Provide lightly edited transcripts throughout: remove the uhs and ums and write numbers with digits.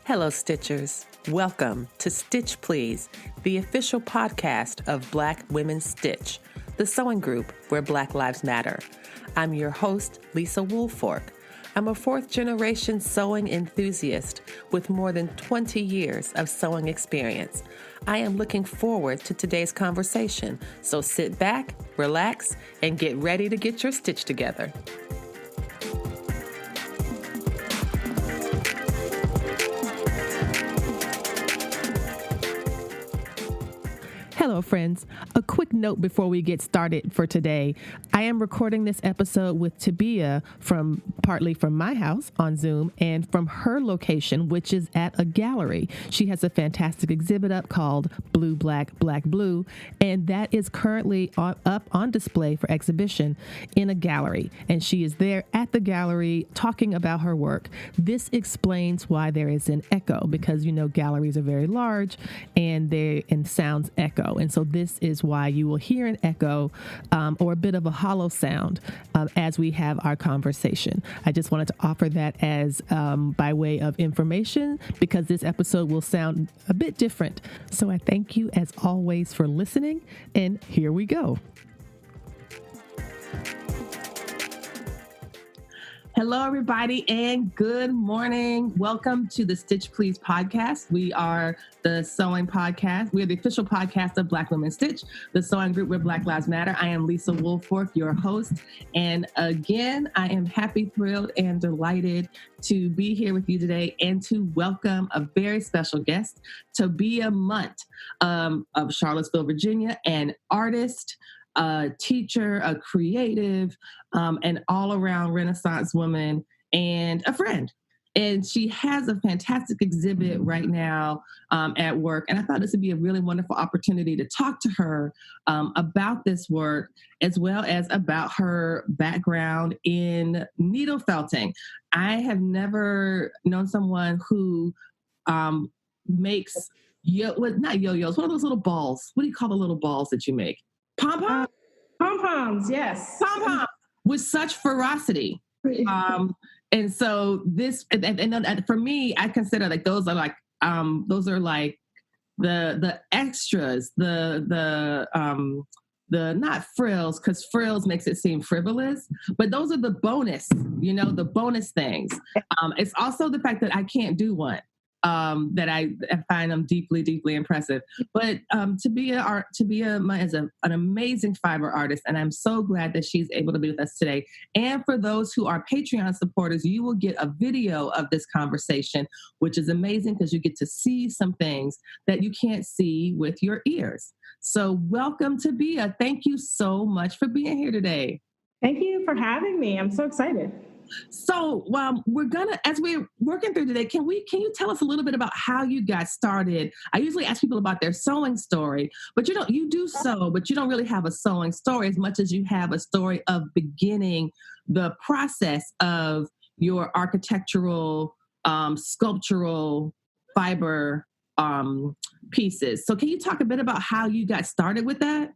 Hello, Stitchers. Welcome to Stitch Please, the official podcast of Black Women Stitch, the sewing group where Black Lives Matter. I'm your host, Lisa Woolfork. I'm a fourth-generation sewing enthusiast with more than 20 years of sewing experience. I am looking forward to today's conversation, so sit back, relax, and get ready to get your stitch together. Hello, friends. A quick note before we get started for today. I am recording this episode with Tobiah partly from my house on Zoom and from her location, which is at a gallery. She has a fantastic exhibit up called Blue, Black, Black, Blue, and that is currently up on display for exhibition in a gallery. And she is there at the gallery talking about her work. This explains why there is an echo, because galleries are very large and sounds echo. And so this is why you will hear an echo or a bit of a hollow sound as we have our conversation. I just wanted to offer that as by way of information, because this episode will sound a bit different. So I thank you as always for listening, and here we go. Hello, everybody, and good morning. Welcome to the Stitch Please podcast. We are the sewing podcast. We are the official podcast of Black Women Stitch, the sewing group where Black Lives Matter. I am Lisa Woolfork, your host. And again, I am happy, thrilled, and delighted to be here with you today and to welcome a very special guest, Tobiah Mundt of Charlottesville, Virginia, an artist, a teacher, a creative, an all-around Renaissance woman, and a friend. And she has a fantastic exhibit right now at work. And I thought this would be a really wonderful opportunity to talk to her about this work, as well as about her background in needle felting. I have never known someone who makes, not yo-yos, what are those little balls? What do you call the little balls that you make? Pom-poms? Pom-poms, yes. Pom-poms with such ferocity. And so this, and for me, I consider like those are like the extras, the not frills, because frills makes it seem frivolous, but those are the bonus, the bonus things. It's also the fact that I can't do one. That I find them deeply, deeply impressive. But Tobiah is an amazing fiber artist, and I'm so glad that she's able to be with us today. And for those who are Patreon supporters, you will get a video of this conversation, which is amazing because you get to see some things that you can't see with your ears. So welcome, Tobiah. Thank you so much for being here today. Thank you for having me. I'm so excited. So as we're working through today, can you tell us a little bit about how you got started? I usually ask people about their sewing story, but you do sew, but you don't really have a sewing story as much as you have a story of beginning the process of your architectural, sculptural fiber pieces. So can you talk a bit about how you got started with that?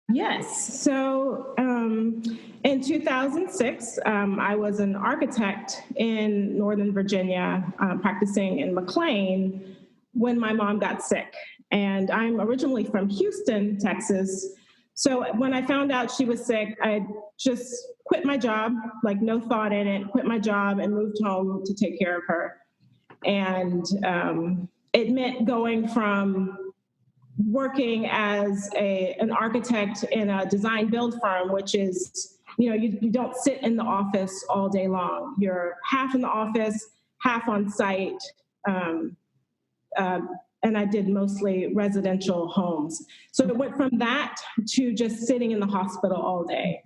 Yes. So in 2006, I was an architect in Northern Virginia, practicing in McLean when my mom got sick. And I'm originally from Houston, Texas. So when I found out she was sick, I just quit my job, like no thought in it, quit my job and moved home to take care of her. And it meant going from working as an architect in a design build firm, which is, you don't sit in the office all day long. You're half in the office, half on site. And I did mostly residential homes. So it went from that to just sitting in the hospital all day.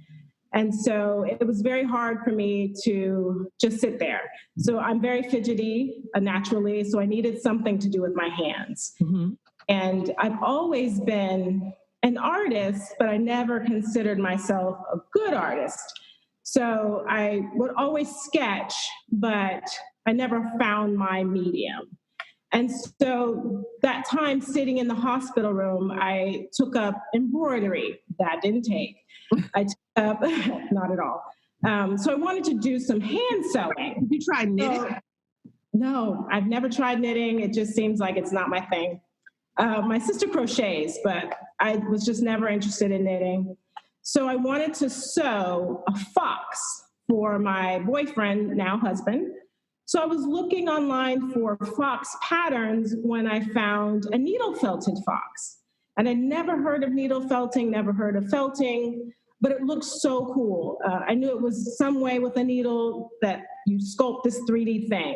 And so it was very hard for me to just sit there. So I'm very fidgety naturally, so I needed something to do with my hands. Mm-hmm. And I've always been an artist, but I never considered myself a good artist. So I would always sketch, but I never found my medium. And so that time sitting in the hospital room, I took up embroidery. That didn't take. I took up, not at all. So I wanted to do some hand sewing. Did you try knitting? No, I've never tried knitting. It just seems like it's not my thing. My sister crochets, but I was just never interested in knitting. So I wanted to sew a fox for my boyfriend, now husband. So I was looking online for fox patterns when I found a needle felted fox. And I never heard of needle felting, never heard of felting, but it looked so cool. I knew it was some way with a needle that you sculpt this 3D thing.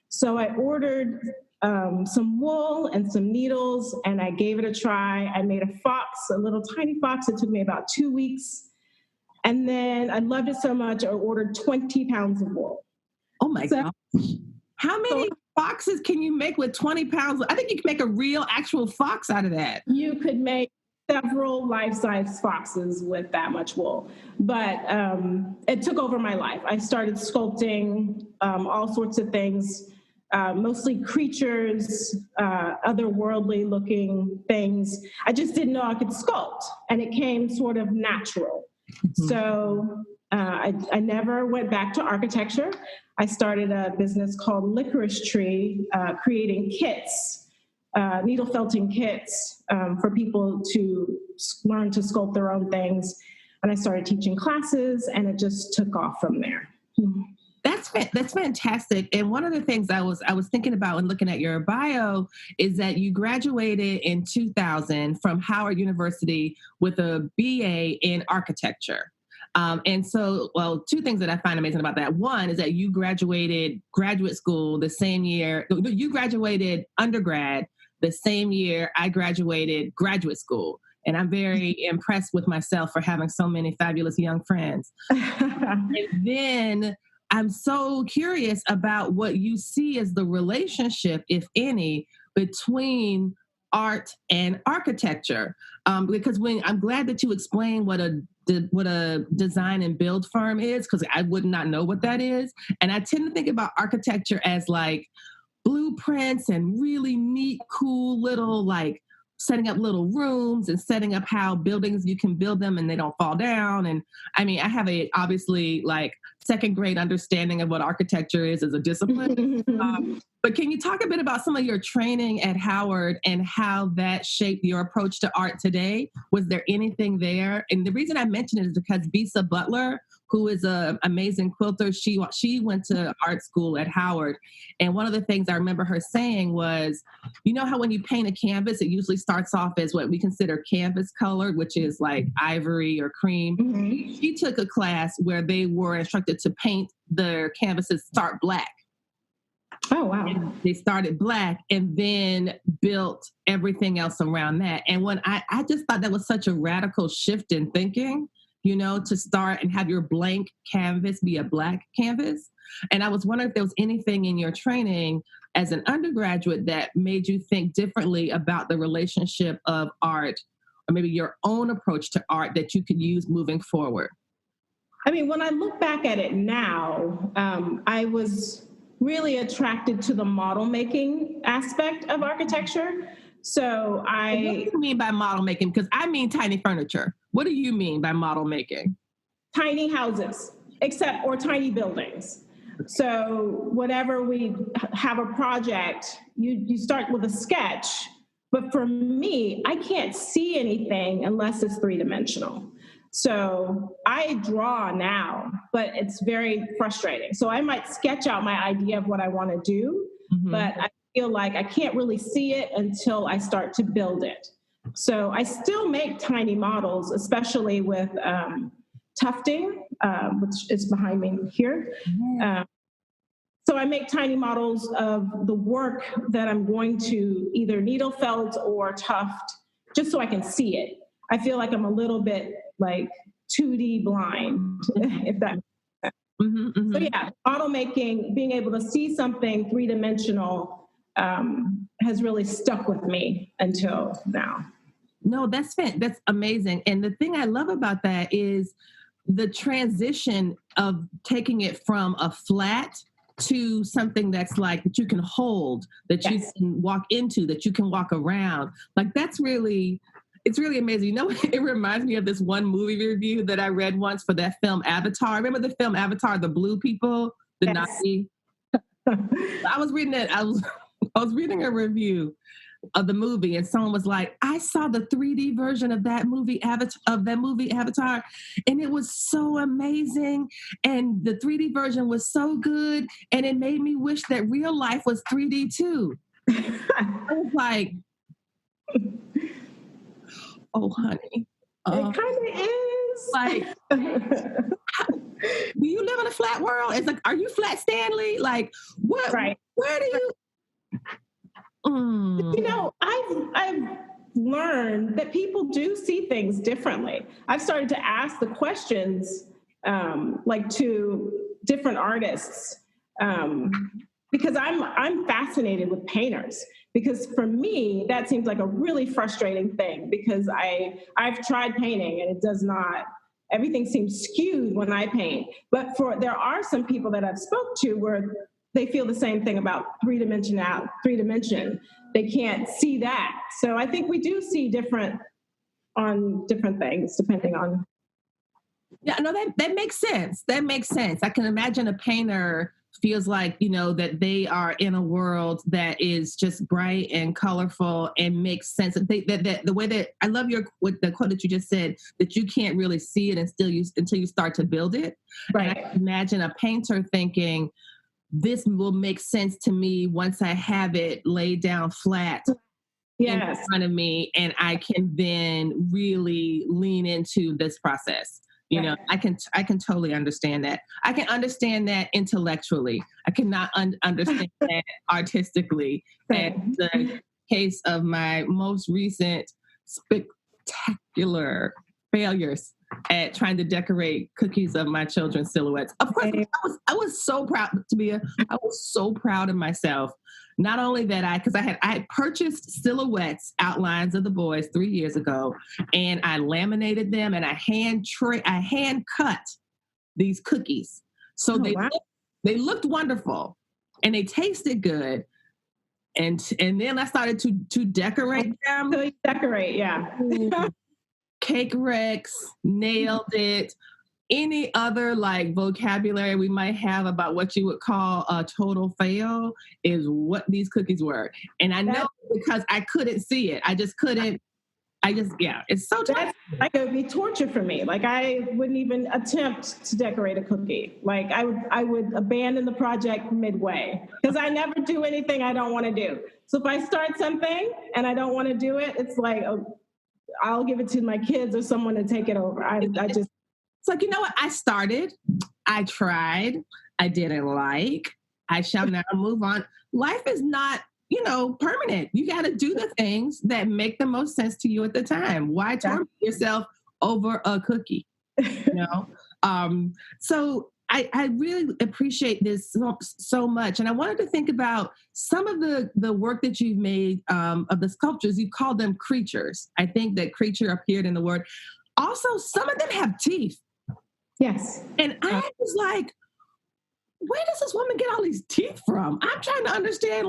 So I ordered some wool and some needles, and I gave it a try. I made a fox, a little tiny fox. It took me about 2 weeks. And then I loved it so much, I ordered 20 pounds of wool. Oh my gosh. How many foxes can you make with 20 pounds? I think you can make a real actual fox out of that. You could make several life-size foxes with that much wool. But it took over my life. I started sculpting all sorts of things, mostly creatures, otherworldly looking things. I just didn't know I could sculpt, and it came sort of natural. Mm-hmm. So I never went back to architecture. I started a business called Licorice Tree, creating kits, needle felting kits for people to learn to sculpt their own things. And I started teaching classes, and it just took off from there. That's fantastic. And one of the things I was thinking about when looking at your bio is that you graduated in 2000 from Howard University with a BA in architecture. And so, well, two things that I find amazing about that. One is that you graduated graduate school the same year. You graduated undergrad the same year I graduated graduate school. And I'm very impressed with myself for having so many fabulous young friends. And then I'm so curious about what you see as the relationship, if any, between art and architecture. Because I'm glad that you explained what a design and build firm is, because I would not know what that is. And I tend to think about architecture as like blueprints and really neat, cool little, like setting up little rooms and setting up how buildings, you can build them and they don't fall down. And I mean, I have obviously like second grade understanding of what architecture is as a discipline. But can you talk a bit about some of your training at Howard and how that shaped your approach to art today? Was there anything there? And the reason I mention it is because Bisa Butler, who is an amazing quilter, she went to art school at Howard. And one of the things I remember her saying was, you know how when you paint a canvas, it usually starts off as what we consider canvas colored, which is like ivory or cream. Mm-hmm. She took a class where they were instructed to paint their canvases start black. Oh, wow. And they started black and then built everything else around that. And when I just thought that was such a radical shift in thinking, you know, to start and have your blank canvas be a black canvas. And I was wondering if there was anything in your training as an undergraduate that made you think differently about the relationship of art, or maybe your own approach to art that you could use moving forward. I mean, when I look back at it now, I was really attracted to the model making aspect of architecture. So What do you mean by model making? Because I mean tiny furniture. What do you mean by model making? Tiny houses, or tiny buildings. So whenever we have a project, you start with a sketch. But for me, I can't see anything unless it's three-dimensional. So I draw now, but it's very frustrating. So I might sketch out my idea of what I want to do, but I feel like I can't really see it until I start to build it. So I still make tiny models, especially with tufting, which is behind me here. So I make tiny models of the work that I'm going to either needle felt or tuft, just so I can see it. I feel like I'm a little bit like 2D blind, if that makes sense. So yeah, model making, being able to see something three-dimensional has really stuck with me until now. No, that's amazing. And the thing I love about that is the transition of taking it from a flat to something that's like that you can hold, that you can walk into, that you can walk around. Like it's really amazing. You know, it reminds me of this one movie review that I read once for that film Avatar. Remember the film Avatar, the blue people, the Nazi? I was reading it. I was reading a review of the movie, and someone was like, "I saw the 3D version of that movie Avatar, and it was so amazing, and the 3D version was so good, and it made me wish that real life was 3D too." I was like, "Oh, honey, It kind of is. like." Do you live in a flat world? It's like, are you Flat Stanley? Like, what? Right. Where do you? You know, I've learned that people do see things differently. I've started to ask the questions, like to different artists, because I'm fascinated with painters. Because for me, that seems like a really frustrating thing. Because I've tried painting and it does not. Everything seems skewed when I paint. But there are some people that I've spoke to where they feel the same thing about three dimension. They can't see that. So I think we do see different things depending on. Yeah, no, that makes sense. That makes sense. I can imagine a painter feels like, that they are in a world that is just bright and colorful and makes sense. That the way that I love the quote that you just said, that you can't really see it until you start to build it. Right. And I can imagine a painter thinking, this will make sense to me once I have it laid down flat in front of me, and I can then really lean into this process. I can totally understand that. I can understand that intellectually. I cannot understand that artistically. And the case of my most recent spectacular failures at trying to decorate cookies of my children's silhouettes. Of course, I was so proud, Tobiah. I was so proud of myself. Not only that because I had purchased silhouettes, outlines of the boys 3 years ago, and I laminated them, and I hand cut these cookies. So they looked wonderful, and they tasted good. And then I started to decorate them. So you decorate, yeah. Cake Rex, nailed it. Any other vocabulary we might have about what you would call a total fail is what these cookies were. And I know because I couldn't see it. I just couldn't. It's so tough. It would be torture for me. I wouldn't even attempt to decorate a cookie. I would abandon the project midway because I never do anything I don't want to do. So if I start something and I don't want to do it, it's like, I'll give it to my kids or someone to take it over. It's like, you know what? I started, I tried, I didn't like, I shall now move on. Life is not, permanent. You got to do the things that make the most sense to you at the time. Why torment yourself over a cookie? So I really appreciate this so much. And I wanted to think about some of the work that you've made of the sculptures. You called them creatures. I think that creature appeared in the word. Also, some of them have teeth. Yes. And I was like, where does this woman get all these teeth from? I'm trying to understand,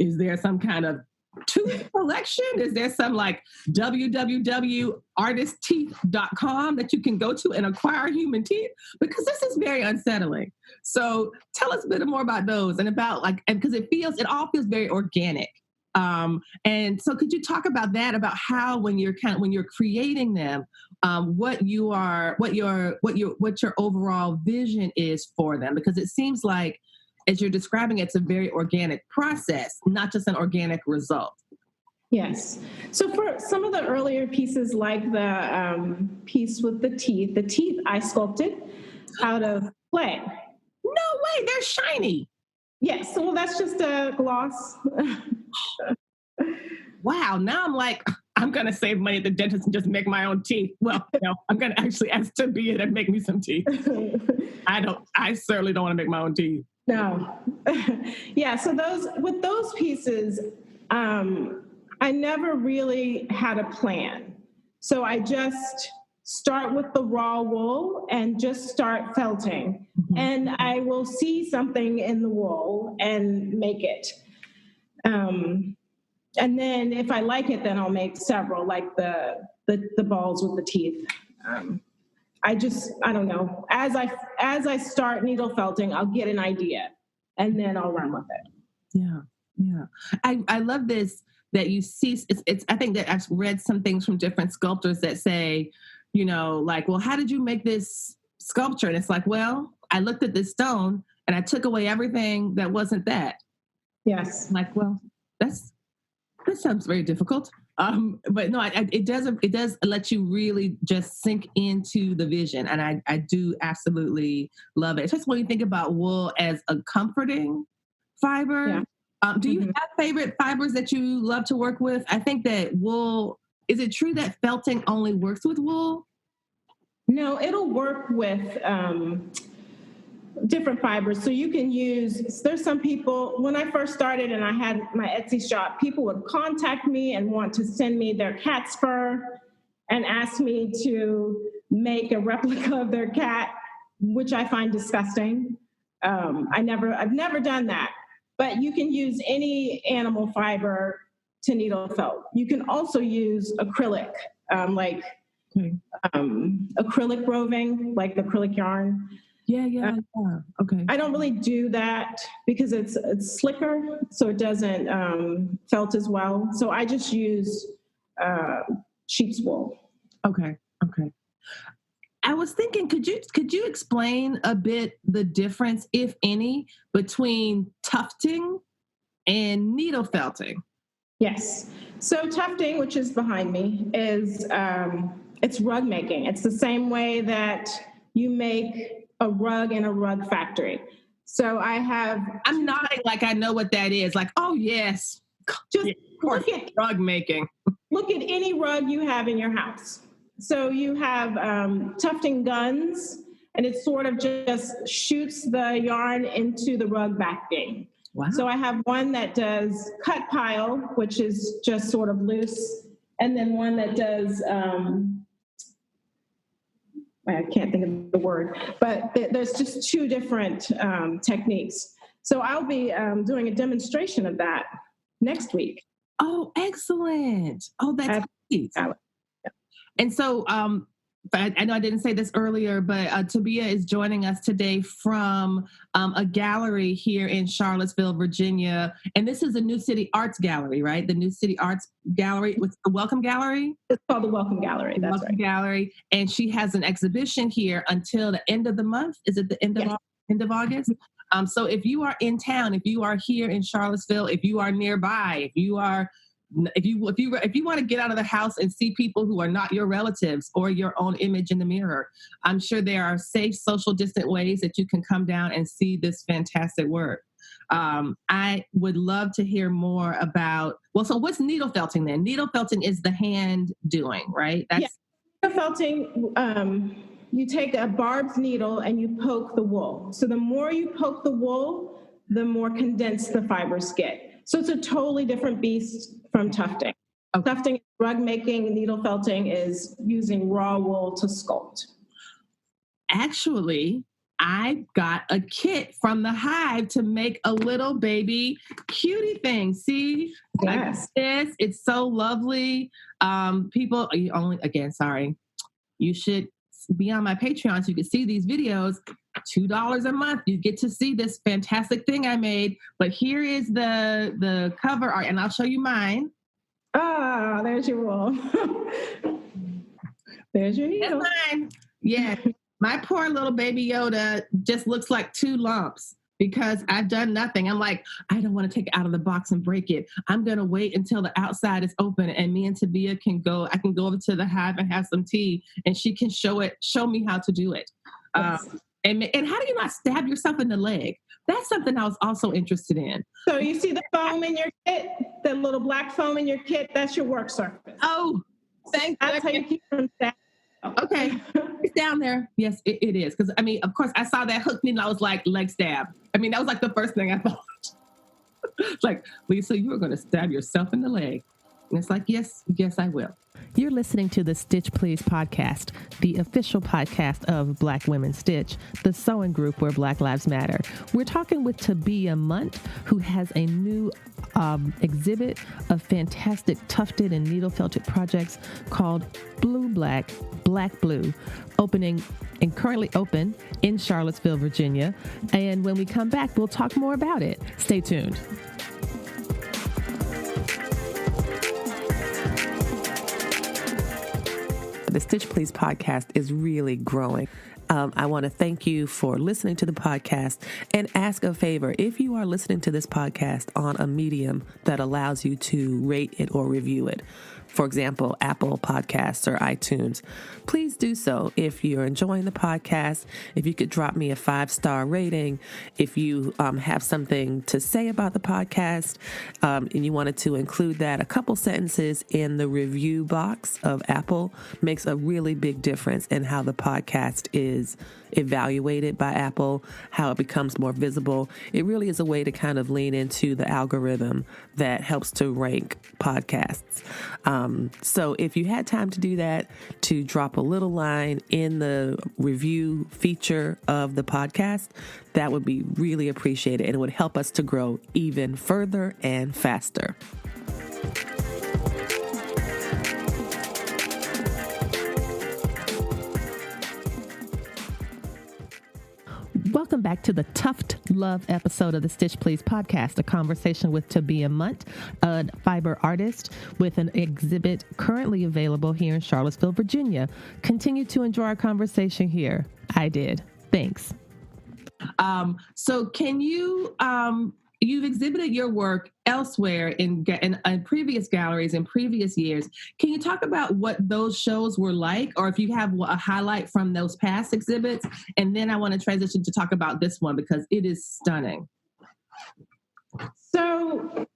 is there some kind of tooth collection? Is there some www.artistteeth.com that you can go to and acquire human teeth? Because this is very unsettling. So tell us a bit more about those and about because it all feels very organic. And so could you talk about that, about how when you're creating them, what your overall vision is for them? Because it seems like, as you're describing, it's a very organic process, not just an organic result. Yes. So for some of the earlier pieces, like the piece with the teeth I sculpted out of clay. No way, they're shiny. Yes. So that's just a gloss. Wow. Now I'm like, I'm going to save money at the dentist and just make my own teeth. Well, I'm going to actually ask Tobiah to make me some teeth. I certainly don't want to make my own teeth. No. Yeah. So with those pieces, I never really had a plan. So I just start with the raw wool and just start felting. Mm-hmm. And I will see something in the wool and make it. And then if I like it, then I'll make several, like the balls with the teeth. I don't know. As I start needle felting, I'll get an idea. and then I'll run with it. Yeah. Yeah. I love this that you see. It's I think that I've read some things from different sculptors that say, like, well, how did you make this sculpture? And it's like, well, I looked at this stone and I took away everything that wasn't that. Yes. I'm like, well, that sounds very difficult. But no, it does let you really just sink into the vision. And I do absolutely love it. Especially when you think about wool as a comforting fiber. Yeah. Do you have favorite fibers that you love to work with? I think that wool, is it true that felting only works with wool? No, it'll work with different fibers. So you can there's some people, when I first started and I had my Etsy shop, people would contact me and want to send me their cat's fur and ask me to make a replica of their cat, which I find disgusting. I've never done that. But you can use any animal fiber to needle felt. You can also use acrylic, acrylic roving, like the acrylic yarn. Yeah. Okay. I don't really do that because it's slicker, so it doesn't felt as well. So I just use sheep's wool. Okay. I was thinking, could you explain a bit the difference, if any, between tufting and needle felting? Yes. So tufting, which is behind me, is it's rug making. It's the same way that you make a rug in a rug factory. So I'm nodding like I know what that is. Like, oh yes, just look at rug making. Look at any rug you have in your house. So you have tufting guns, and it sort of just shoots the yarn into the rug backing. Wow. So I have one that does cut pile, which is just sort of loose, and then one that does, I can't think of the word, but there's just two different techniques. So I'll be doing a demonstration of that next week. Oh, excellent. Oh, that's great. And so I know I didn't say this earlier, but Tobiah is joining us today from a gallery here in Charlottesville, Virginia. And this is a New City Arts Gallery, right? The New City Arts Gallery. What's the Welcome Gallery? It's called the Welcome Gallery. That's Welcome right. Gallery. And she has an exhibition here until the end of the month. Is it the end of August? So if you are in town, if you are here in Charlottesville, if you are nearby, if you want to get out of the house and see people who are not your relatives or your own image in the mirror, I'm sure there are safe, social, distant ways that you can come down and see this fantastic work. I would love to hear more about, so what's needle felting then? Needle felting is the hand doing, right? Needle felting, you take a barbed needle and you poke the wool. So the more you poke the wool, the more condensed the fibers get. So it's a totally different beast from tufting. Okay. Tufting, rug making, needle felting is using raw wool to sculpt. Actually, I got a kit from the Hive to make a little baby cutie thing. See? Yes. It's so lovely. People, you should be on my Patreon so you can see these videos. $2 a month, you get to see this fantastic thing I made. But here is the cover art, and I'll show you mine. Ah, there's your wool. There's your needle. That's mine. Yeah, my poor little baby Yoda just looks like two lumps because I've done nothing. I'm like, I don't want to take it out of the box and break it. I'm going to wait until the outside is open and me and Tobiah I can go over to the Hive and have some tea and she can show me how to do it. Yes. And how do you not stab yourself in the leg? That's something I was also interested in. So you see the foam in your kit, the little black foam in your kit, that's your work surface. Oh, thank you. That's how you keep from stabbing. Okay, it's down there. Yes, it is. Because, of course, I saw that hook needle and I was like, leg stab. That was like the first thing I thought. It's like, Lisa, you were going to stab yourself in the leg. And it's like, yes, I will. You're listening to the Stitch Please podcast, the official podcast of Black Women Stitch, the sewing group where Black Lives Matter. We're talking with Tobiah Mundt, who has a new exhibit of fantastic tufted and needle felted projects called Blue Black, Black Blue, opening and currently open in Charlottesville, Virginia. And when we come back, we'll talk more about it. Stay tuned. The Stitch Please podcast is really growing. I want to thank you for listening to the podcast and ask a favor. If you are listening to this podcast on a medium that allows you to rate it or review it, for example, Apple Podcasts or iTunes, please do so. If you're enjoying the podcast, if you could drop me a 5-star rating, if you have something to say about the podcast and you wanted to include that, a couple sentences in the review box of Apple makes a really big difference in how the podcast is evaluated by Apple, how it becomes more visible. It really is a way to kind of lean into the algorithm that helps to rank podcasts. So if you had time to do that, to drop a little line in the review feature of the podcast, that would be really appreciated, and it would help us to grow even further and faster. Welcome back to the Tuft Love episode of the Stitch Please podcast, a conversation with Tobiah Mundt, a fiber artist with an exhibit currently available here in Charlottesville, Virginia. Continue to enjoy our conversation here. I did. Thanks. So can you, you've exhibited your work elsewhere in previous galleries in previous years. Can you talk about what those shows were like, or if you have a highlight from those past exhibits? And then I want to transition to talk about this one because it is stunning. So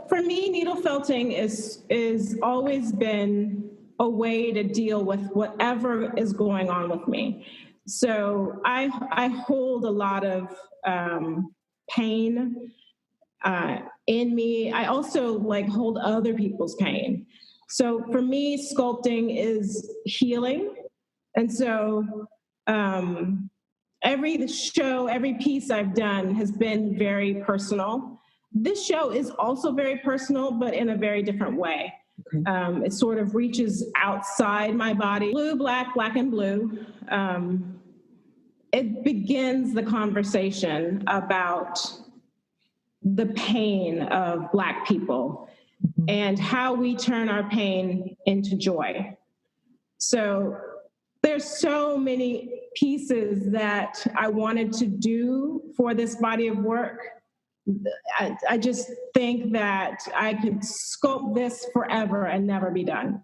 for me, needle felting is always been a way to deal with whatever is going on with me. So I hold a lot of pain in me. I also hold other people's pain. So for me, sculpting is healing. And so every show, every piece I've done has been very personal. This show is also very personal, but in a very different way. Okay. It sort of reaches outside my body. Blue, black, black and blue. It begins the conversation about the pain of Black people and how we turn our pain into joy. So there's so many pieces that I wanted to do for this body of work. I just think that I could sculpt this forever and never be done.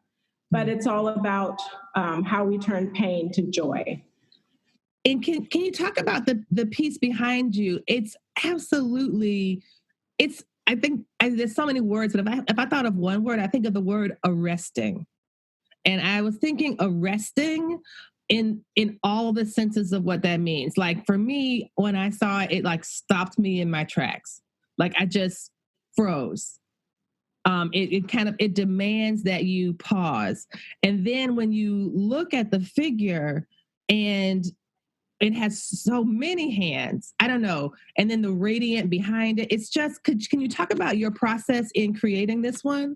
But it's all about how we turn pain to joy. And can you talk about the piece behind you? It's absolutely, I think there's so many words, but if I thought of one word, I think of the word arresting. And I was thinking arresting in all the senses of what that means. Like for me, when I saw it, it stopped me in my tracks. I just froze. It demands that you pause. And then when you look at the figure and it has so many hands, I don't know. And then the radiant behind it, it's just, can you talk about your process in creating this one?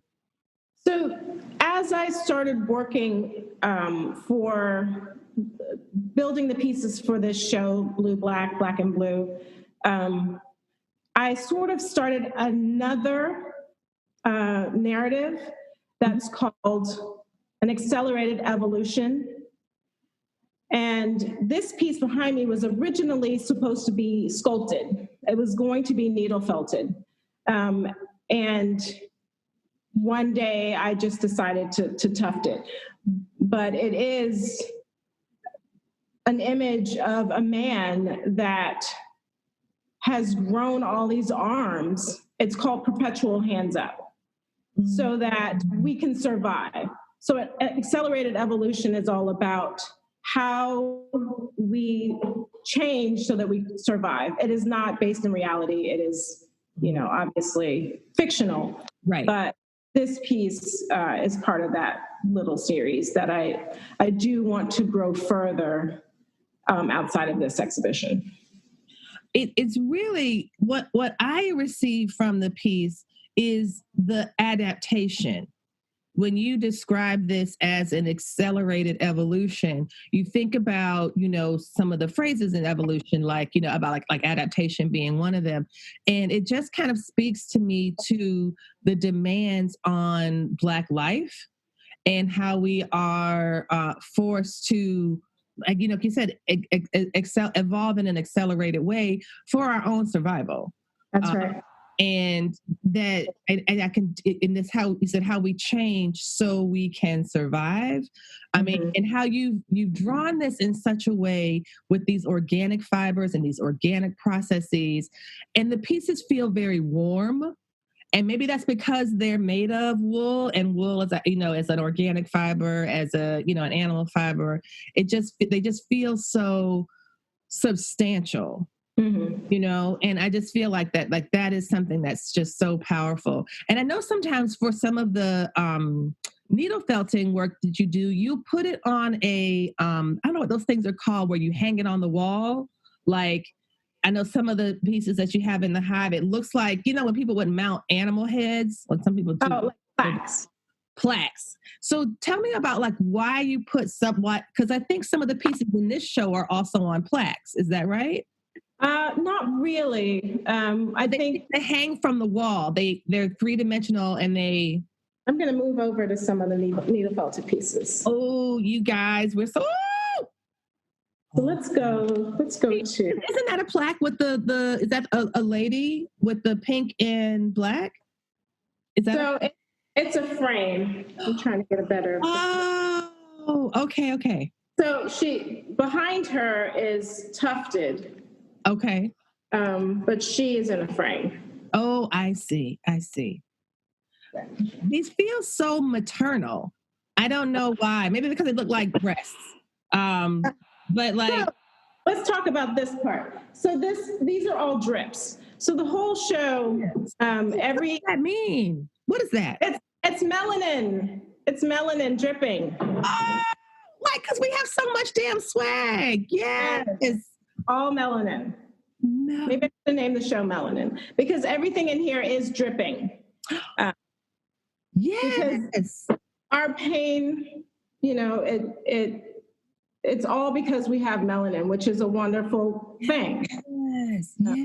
So as I started working for building the pieces for this show, Blue, Black, Black and Blue, I sort of started another narrative that's called an accelerated evolution. And this piece behind me was originally supposed to be sculpted. It was going to be needle felted. And one day I just decided to tuft it. But it is an image of a man that has grown all these arms. It's called perpetual hands up, so that we can survive. So accelerated evolution is all about how we change so that we survive. It is not based in reality. It is, obviously fictional. Right. But this piece is part of that little series that I do want to grow further outside of this exhibition. It's really what I received from the piece is the adaptation. When you describe this as an accelerated evolution, you think about, some of the phrases in evolution, like, about like adaptation being one of them. And it just kind of speaks to me to the demands on Black life and how we are forced to, like you said, evolve in an accelerated way for our own survival. That's right. And that, and I can, in this, how you said, how we change so we can survive. I mean, and how you've drawn this in such a way with these organic fibers and these organic processes, and the pieces feel very warm. And maybe that's because they're made of wool, and wool is, as an organic fiber, as an animal fiber. They just feel so substantial. And I just feel like that is something that's just so powerful. And I know sometimes for some of the needle felting work that you do, you put it on I don't know what those things are called, where you hang it on the wall. Like, I know some of the pieces that you have in the hive, it looks like, when people would mount animal heads, when some people do. Oh, like plaques. So tell me about like why you put because I think some of the pieces in this show are also on plaques. Is that right? Not really. I think they hang from the wall. They're 3-dimensional, and I'm going to move over to some of the needle felted pieces. Oh, you guys, we're so. So let's go to. Isn't that a plaque with the? Is that a lady with the pink and black? Is that? So it's a frame. I'm trying to get a better. Oh, okay. So behind her is tufted. Okay. But she is in a frame. Oh, I see. These feel so maternal. I don't know why. Maybe because they look like breasts. But like, so, let's talk about this part. So these are all drips. So the whole show, what does that mean? What is that? It's melanin. It's melanin dripping. Oh, because we have so much damn swag. Yes. All melanin. No. Maybe I should name the show Melanin, because everything in here is dripping. Yes. Because our pain, it's all because we have melanin, which is a wonderful thing.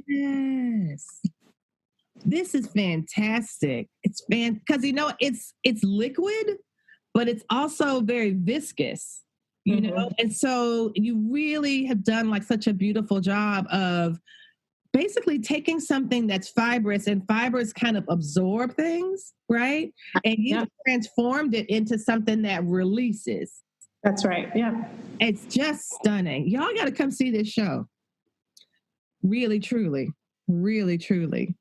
Yes. This is fantastic. It's because it's liquid, but it's also very viscous. And so you really have done like such a beautiful job of basically taking something that's fibrous, and fibers kind of absorb things, right? And you transformed it into something that releases. That's right. Yeah. It's just stunning. Y'all got to come see this show. Really, truly, really, truly.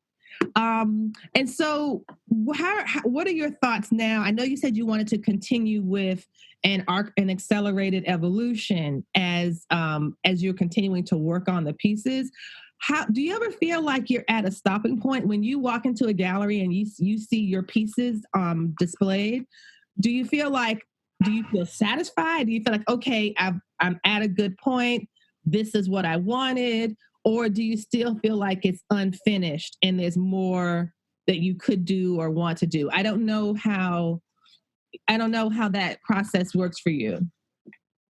And so what are your thoughts now? I know you said you wanted to continue with an accelerated evolution as you're continuing to work on the pieces. How do you ever feel like you're at a stopping point when you walk into a gallery and you see your pieces displayed? Do you feel satisfied? Do you feel like, okay, I'm at a good point, this is what I wanted? Or do you still feel like it's unfinished and there's more that you could do or want to do? I don't know how that process works for you.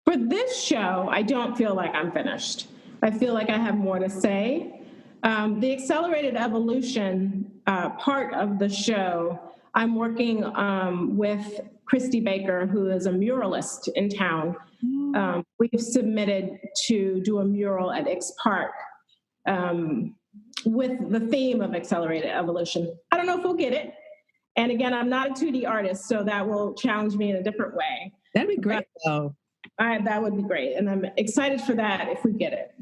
For this show, I don't feel like I'm finished. I feel like I have more to say. The accelerated evolution part of the show, I'm working with Christy Baker, who is a muralist in town. We've submitted to do a mural at X Park with the theme of accelerated evolution. I don't know if we'll get it. And again, I'm not a 2D artist, so that will challenge me in a different way. That'd be great, though. That would be great. And I'm excited for that if we get it.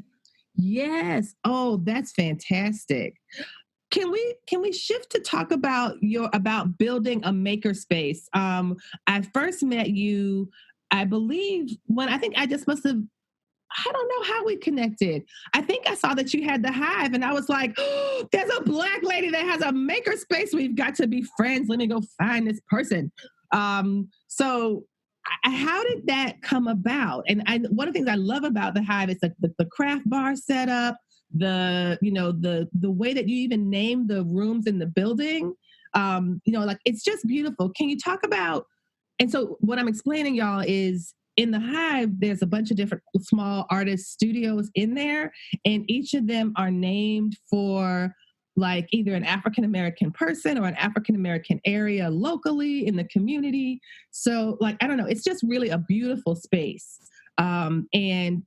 Yes. Oh, that's fantastic. Can we shift to talk about building a makerspace? I first met you, I believe, when I think I just must have I don't know how we connected. I think I saw that you had the Hive and I was like, oh, there's a Black lady that has a makerspace. We've got to be friends. Let me go find this person. So how did that come about? And one of the things I love about the Hive is the craft bar setup, the way that you even name the rooms in the building. Like it's just beautiful. Can you talk about, and so what I'm explaining, y'all, is in the Hive, there's a bunch of different small artist studios in there, and each of them are named for like either an African-American person or an African-American area locally in the community. So like, I don't know, it's just really a beautiful space. And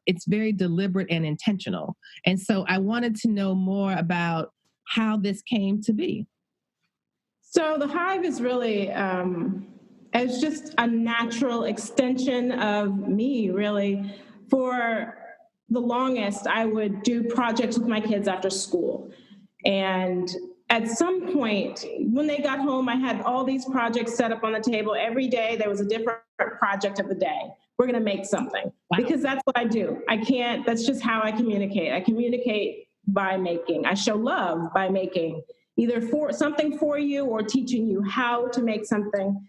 it's very deliberate and intentional. And so I wanted to know more about how this came to be. So the Hive is really, it's just a natural extension of me, really. For the longest, I would do projects with my kids after school. And at some point, when they got home, I had all these projects set up on the table. Every day, there was a different project of the day. We're going to make something. Wow. Because that's what I do. That's just how I communicate. I communicate by making. I show love by making, either for something for you or teaching you how to make something.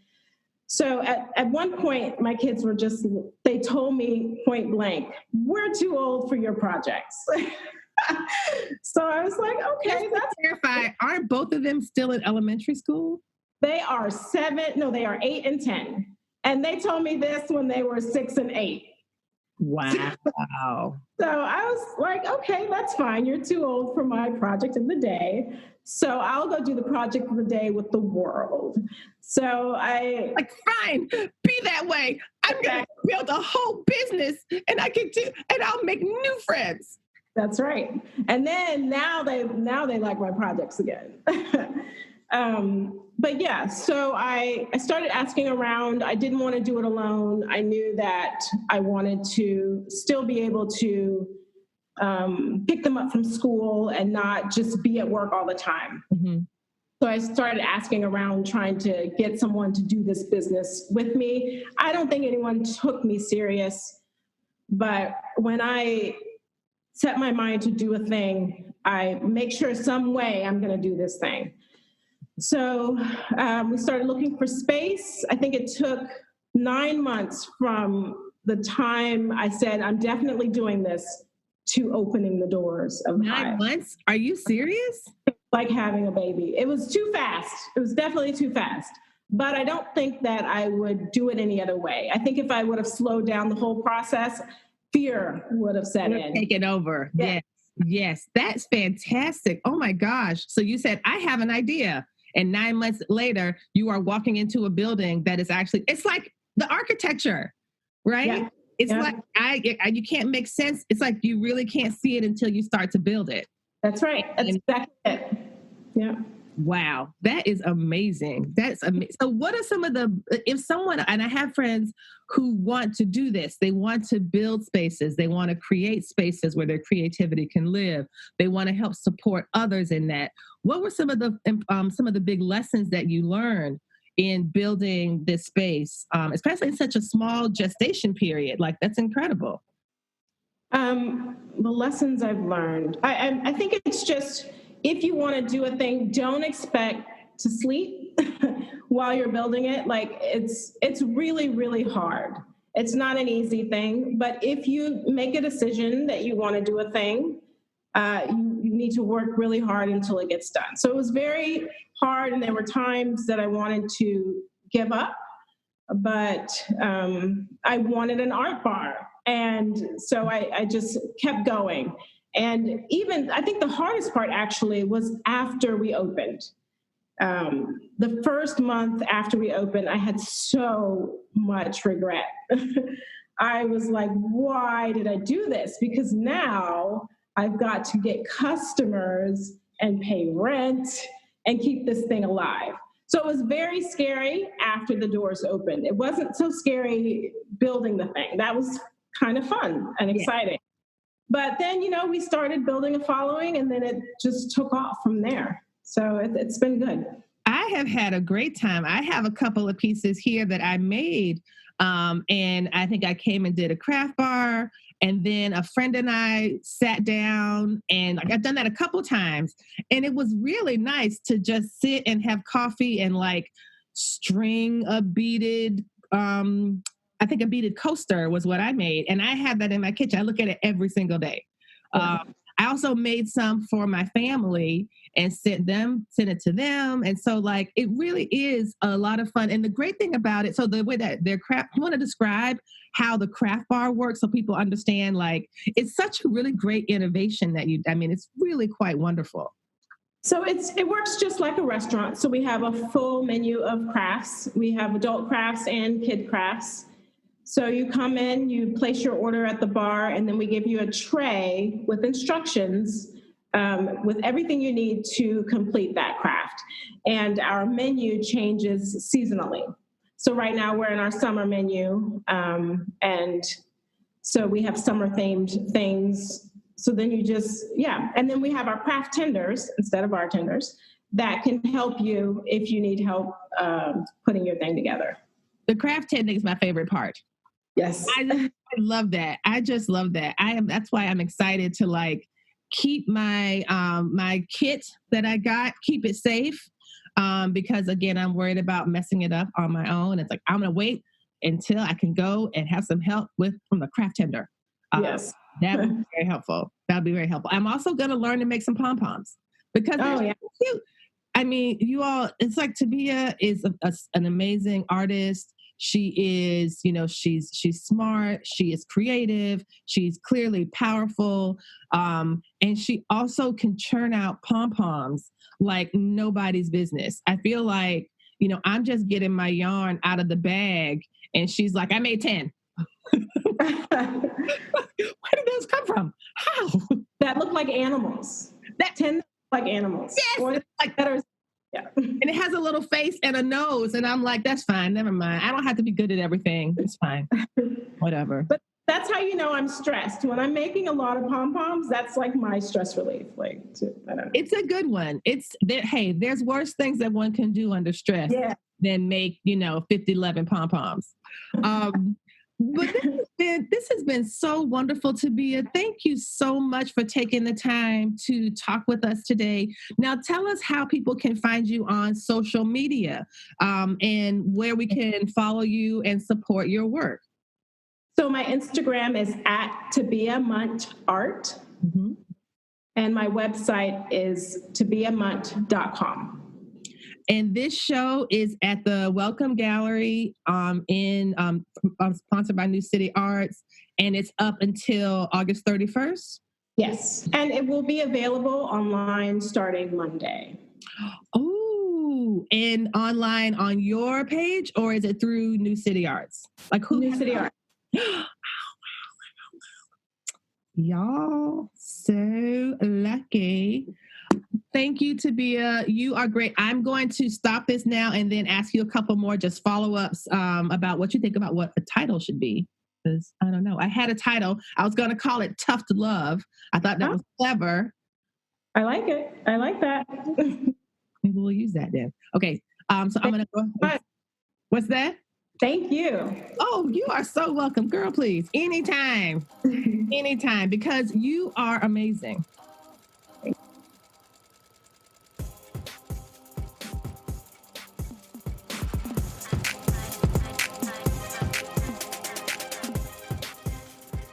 So at one point, my kids they told me point blank, we're too old for your projects. So I was like, okay, that's terrifying. Aren't both of them still in elementary school? They are 8 and 10. And they told me this when they were 6 and 8. Wow. So I was like, okay, that's fine. You're too old for my project of the day. So I'll go do the project of the day with the world. So fine, be that way. I'm going to build a whole business and I'll make new friends. That's right. And then now they like my projects again. But yeah, so I started asking around. I didn't want to do it alone. I knew that I wanted to still be able to pick them up from school and not just be at work all the time. Mm-hmm. So I started asking around, trying to get someone to do this business with me. I don't think anyone took me serious, but when I set my mind to do a thing, I make sure some way I'm going to do this thing. So we started looking for space. I think it took 9 months from the time I said, I'm definitely doing this, to opening the doors of the 9 months? Are you serious? Like having a baby. It was too fast. It was definitely too fast. But I don't think that I would do it any other way. I think if I would have slowed down the whole process, fear would have set in. Taken over. Yeah. Yes. That's fantastic. Oh my gosh. So you said, I have an idea. And 9 months later, you are walking into a building that is actually, it's like the architecture, right? Yeah. It's like, you can't make sense. It's like you really can't see it until you start to build it. That's right. That's exactly it. Yeah. Wow. That is amazing. That's amazing. So what are some of if someone, and I have friends who want to do this, they want to build spaces, they want to create spaces where their creativity can live. They want to help support others in that. What were some of the big lessons that you learned in building this space, especially in such a small gestation period? Like, that's incredible. The lessons I've learned, I think it's just, if you want to do a thing, don't expect to sleep while you're building it. Like, it's really, really hard. It's not an easy thing, but if you make a decision that you want to do a thing, you need to work really hard until it gets done. So it was very hard, and there were times that I wanted to give up, but I wanted an art bar. And so I just kept going. And even, I think the hardest part actually was after we opened. The first month after we opened, I had so much regret. I was like, why did I do this? Because now I've got to get customers and pay rent and keep this thing alive. So it was very scary after the doors opened. It wasn't so scary building the thing. That was kind of fun and exciting. Yeah. But then, we started building a following, and then it just took off from there. So it's been good. I have had a great time. I have a couple of pieces here that I made. And I think I came and did a craft bar. And then a friend and I sat down, and like I've done that a couple times. And it was really nice to just sit and have coffee and like string a beaded, I think a beaded coaster was what I made. And I have that in my kitchen. I look at it every single day. I also made some for my family and sent it to them. And so like, it really is a lot of fun. And the great thing about it, so the way that their craft, you want to describe how the craft bar works so people understand, like, it's such a really great innovation that it's really quite wonderful. So it works just like a restaurant. So we have a full menu of crafts. We have adult crafts and kid crafts. So you come in, you place your order at the bar, and then we give you a tray with instructions with everything you need to complete that craft. And our menu changes seasonally. So right now we're in our summer menu, and so we have summer-themed things. So then and then we have our craft tenders instead of bartenders that can help you if you need help putting your thing together. The craft tending is my favorite part. Yes. I love that. I just love that. That's why I'm excited to like keep my my kit that I got, keep it safe. Because again, I'm worried about messing it up on my own. It's like, I'm going to wait until I can go and have some help from the craft tender. Yes. That would be very helpful. That would be very helpful. I'm also going to learn to make some pom-poms because they're so cute. I mean, you all, it's like Tobiah is an amazing artist. She is, she's smart. She is creative. She's clearly powerful. And she also can churn out pom-poms like nobody's business. I feel like, I'm just getting my yarn out of the bag and she's like, I made 10. Where did those come from? How? That look like animals. That 10 look like animals. Yes. Or like better. Yeah. And it has a little face and a nose. And I'm like, that's fine. Never mind. I don't have to be good at everything. It's fine. Whatever. But that's how you know I'm stressed. When I'm making a lot of pom-poms, that's like my stress relief. I don't know. It's a good one. Hey, there's worse things that one can do under stress than make, 50-11 pom-poms. But this has been so wonderful, Tobiah. Thank you so much for taking the time to talk with us today. Now, tell us how people can find you on social media and where we can follow you and support your work. So my Instagram is @Tobiah Mundt Art, and my website is tobiahmundt.com. And this show is at the Welcome Gallery sponsored by New City Arts, and it's up until August 31st? Yes, and it will be available online starting Monday. Oh, and online on your page, or is it through New City Arts? Like who? New City Arts. Y'all so lucky. Thank you, Tobiah. You are great. I'm going to stop this now and then ask you a couple more just follow-ups about what you think about what the title should be. Because I don't know. I had a title. I was going to call it Tuft Love. I thought that was clever. I like it. I like that. Maybe we'll use that then. Okay. So I'm going to go. What's that? Thank you. Oh, you are so welcome. Girl, please. Anytime. Anytime. Because you are amazing.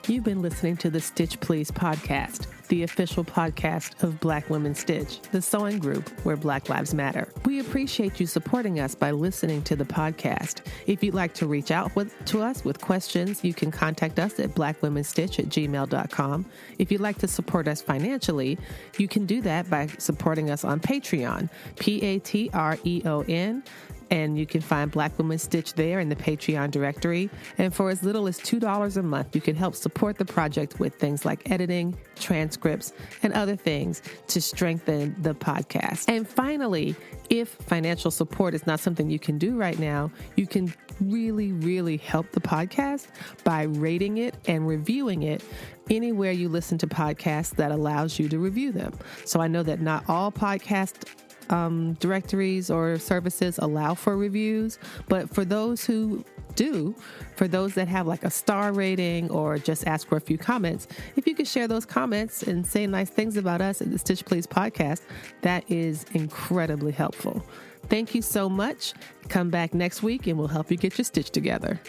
You've been listening to the Stitch Please podcast, the official podcast of Black Women Stitch, the sewing group where Black Lives Matter. We appreciate you supporting us by listening to the podcast. If you'd like to reach out to us with questions, you can contact us at blackwomenstitch@gmail.com. If you'd like to support us financially, you can do that by supporting us on Patreon, Patreon. And you can find Black Women Stitch there in the Patreon directory. And for as little as $2 a month, you can help support the project with things like editing, transcripts, and other things to strengthen the podcast. And finally, if financial support is not something you can do right now, you can really, really help the podcast by rating it and reviewing it anywhere you listen to podcasts that allows you to review them. So I know that not all podcast directories or services allow for reviews, but for those who do, for those that have like a star rating or just ask for a few comments, if you could share those comments and say nice things about us at the Stitch Please podcast, that is incredibly helpful. Thank you so much. Come back next week and we'll help you get your stitch together.